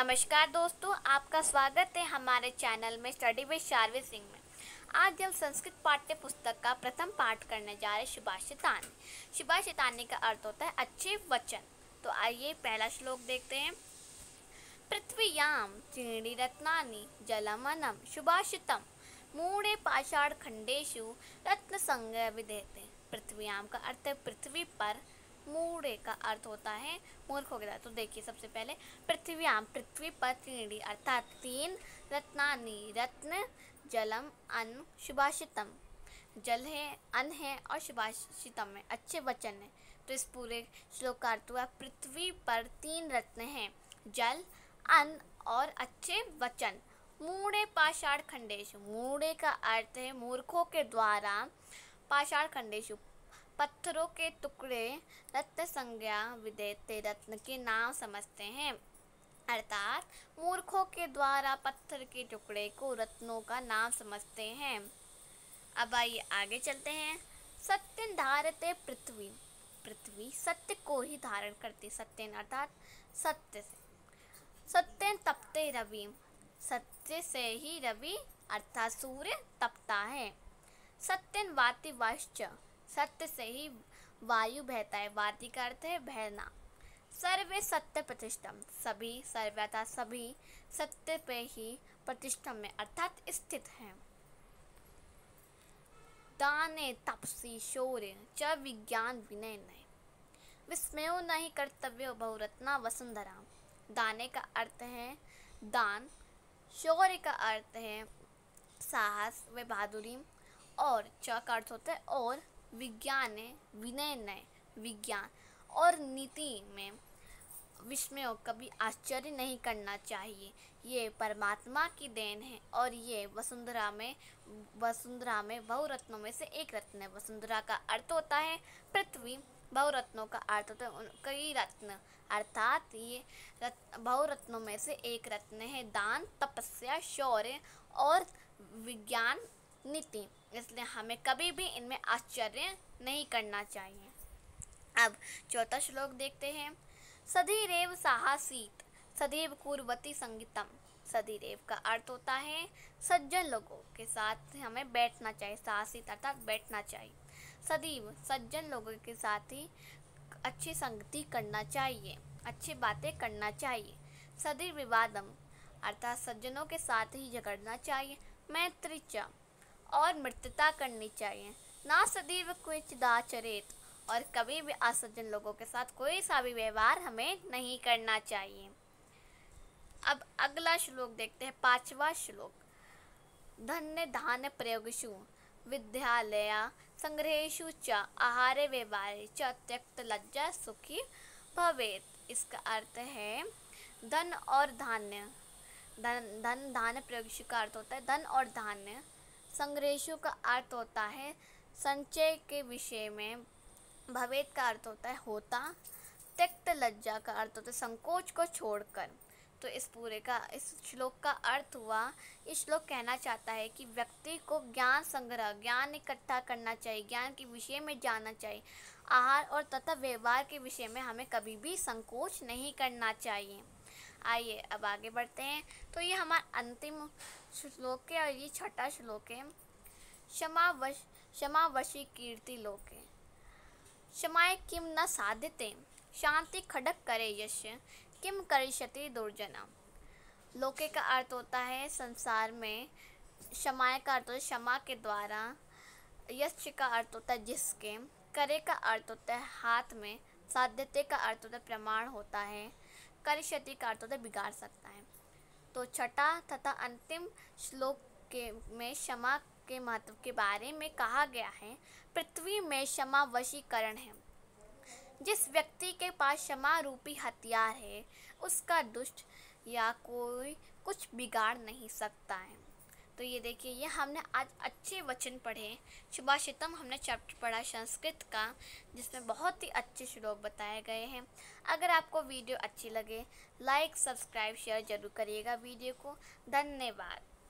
नमस्कार दोस्तों, आपका स्वागत है हमारे चैनल में स्टडी विद शार्विल सिंह में। आज हम संस्कृत पाठ्य पुस्तक का प्रथम पाठ करने जा रहे हैं सुभाषितानि। सुभाषितानि का अर्थ होता है अच्छे वचन। तो आइए पहला श्लोक देखते हैं। पृथ्व्यां त्रीणि रत्नानि जलमन्नं सुभाषितम् मूढ़े पाषाण खंडेषु रत्न संज्ञा विधेयते। पृथ्व्याम का अर्थ है पृथ्वी पर, मूढ़े का अर्थ होता है मूर्ख हो गया। तो देखिए सबसे पहले पृथ्व्याम पृथ्वी पर, त्रीणि अर्थात तीन, रत्नानि रत्न, जलम अन्न, सुभाषितम जल है, अन्न है और सुभाषितम में अच्छे वचन है। तो इस पूरे श्लोक का अर्थ हुआ पृथ्वी पर तीन रत्न हैं, जल, अन्न और अच्छे वचन। मूढ़े पाषाण खंडेशु, मूढ़े का अर्थ है मूर्खों के द्वारा, पाषाण खंडेशु पत्थरों के टुकड़े, रत्न संज्ञा विधेयते रत्न के नाम समझते हैं, अर्थात मूर्खों के द्वारा पत्थर के टुकड़े को रत्नों का नाम समझते हैं। अब आइए आगे चलते हैं। सत्यं धारते पृथ्वी, पृथ्वी सत्य को ही धारण करती, सत्यं अर्थात सत्य से। सत्यं तपते रवि, सत्य से ही रवि अर्थात सूर्य तपता है। सत्यं वाति वाश्च, सत्य से ही वायु बहता है, वाति का अर्थ है बहना। सर्वे सत्य प्रतिष्ठम, सभी, सर्वे अर्थात सभी सत्य पे ही प्रतिष्ठम में अर्थात स्थित हैं। दाने तपसी शौर्य च विज्ञान विनय नय, विस्मयो नहीं कर्तव्य बहुरत्ना वसुंधरा। दाने का अर्थ है दान, शौर्य का अर्थ है साहस व बहादुरी, और च का अर्थ होता है और, विज्ञान है विनय नय, विज्ञान और नीति में विस्मय कभी आश्चर्य नहीं करना चाहिए। ये परमात्मा की देन है और ये वसुंधरा में बहुरत्नों में से एक रत्न है। वसुंधरा का अर्थ होता है पृथ्वी, बहुरत्नों का अर्थ होता है कई रत्न, अर्थात ये बहुरत्नों में से एक रत्न है। दान, तपस्या, शौर्य और विज्ञान, नीति, इसलिए हमें कभी भी इनमें आश्चर्य नहीं करना चाहिए। अब चौथा श्लोक देखते हैं। सधीरेव साहसीत सदैव कुर्वती संगीतम। सधीरेव का अर्थ होता है सज्जन लोगों के साथ हमें बैठना चाहिए, साहसित अर्थात बैठना चाहिए। सदैव सज्जन लोगों के साथ ही अच्छी संगति करना चाहिए, अच्छी बातें करना चाहिए। सदैव विवादम अर्थात सज्जनों के साथ ही झगड़ना चाहिए। मैत्री च और मित्रता करनी चाहिए। ना सदैव क्वचिदाचरेत, और कभी भी असज्जन लोगों के साथ कोई सा भी व्यवहार हमें नहीं करना चाहिए। अब अगला श्लोक देखते हैं, पांचवा श्लोक। धन्य धान्य प्रयोगेषु विद्यालय संग्रहेषु च आहारे व्यवहारे च त्यक्त लज्जा सुखी भवेत्। इसका अर्थ है धन और धान्य, धन धान्य प्रयोगेषु का अर्थ होता है धन और धान्य, संग्रहेषु का अर्थ होता है संचय के विषय में, भवेत का अर्थ होता है होता, त्यक्त लज्जा का अर्थ होता है संकोच को छोड़कर। तो इस श्लोक का अर्थ हुआ, इस श्लोक कहना चाहता है कि व्यक्ति को ज्ञान संग्रह, ज्ञान इकट्ठा करना चाहिए, ज्ञान के विषय में जानना चाहिए। आहार और तथा व्यवहार के विषय में हमें कभी भी संकोच नहीं करना चाहिए। आइए अब आगे बढ़ते हैं। तो ये हमारा अंतिम श्लोक है और ये छठा श्लोक है। क्षमावशी कीर्ति लोके क्षमाय किम न साध्यते शांति खडक करे यश किम करिष्यति दुर्जना। लोके का अर्थ होता है संसार में, क्षमाय का अर्थ होता है क्षमा के द्वारा, यश का अर्थ होता है जिसके, करे का अर्थ होता है हाथ में, साध्यते का अर्थ होता है प्रमाण होता है, करिष्यति का अर्थ होता है बिगाड़ सकता है। तो छठा तथा अंतिम श्लोक में क्षमा के महत्व के बारे में कहा गया है। पृथ्वी में क्षमा वशीकरण है। जिस व्यक्ति के पास क्षमा रूपी हथियार है उसका दुष्ट या कोई कुछ बिगाड़ नहीं सकता है। तो ये देखिए, ये हमने आज अच्छे वचन पढ़े। सुभाषितम हमने चैप्टर पढ़ा संस्कृत का, जिसमें बहुत ही अच्छे श्लोक बताए गए हैं। अगर आपको वीडियो अच्छी लगे लाइक, सब्सक्राइब, शेयर जरूर करिएगा वीडियो को। धन्यवाद।